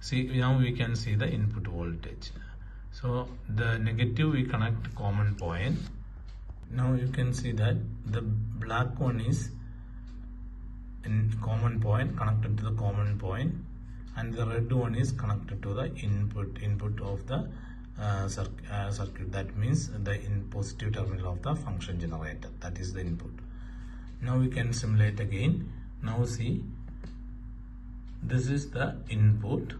See, now we can see the input voltage. So the negative we connect common point. Now you can see that the black one is in common point, connected to the common point, and the red one is connected to the input of the circuit. That means the positive terminal of the function generator. That is the input. Now we can simulate again. Now see, this is the input.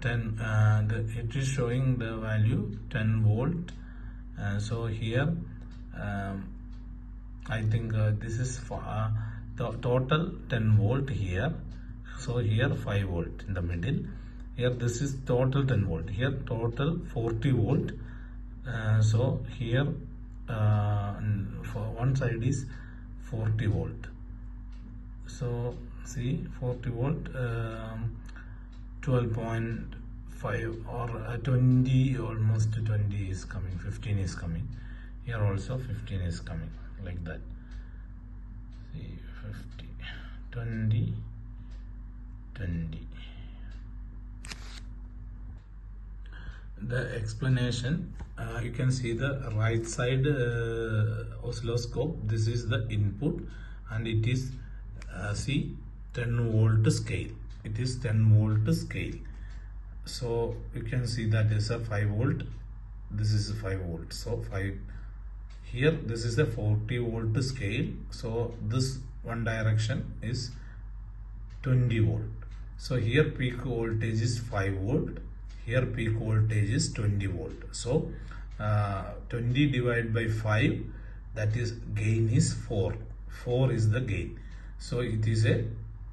It is showing the value 10 volt. So here I think this is for the total 10 volt here. So here 5 volt in the middle. Here this is total 10 volt. Here total 40 volt. So here for one side is 40 volt. So see, 40 volt, 12.5 or 20, almost 20 is coming, 15 is coming. Here also 15 is coming, like that. See, 50, 20, 20. The explanation, you can see the right side oscilloscope. This is the input, and it is see 10 volt scale. It is 10 volt scale. So you can see that is a 5 volt. This is 5 volt. So 5 here. This is a 40 volt scale. So this one direction is 20 volt. So here peak voltage is 5 volt. Here peak voltage is 20 volt. So 20 divided by 5, that is gain is 4. 4 is the gain. So it is a,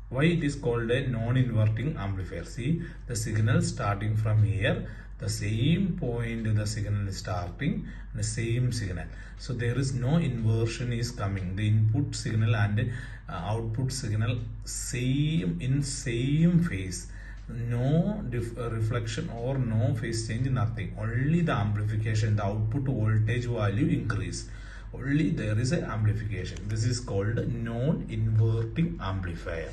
why it is called a non-inverting amplifier. See, the signal starting from here, the same point the signal is starting, the same signal. So there is no inversion is coming. The input signal and output signal same phase. No reflection or no phase change, nothing. Only the amplification, the output voltage value increase. Only there is a amplification. This is called non-inverting amplifier.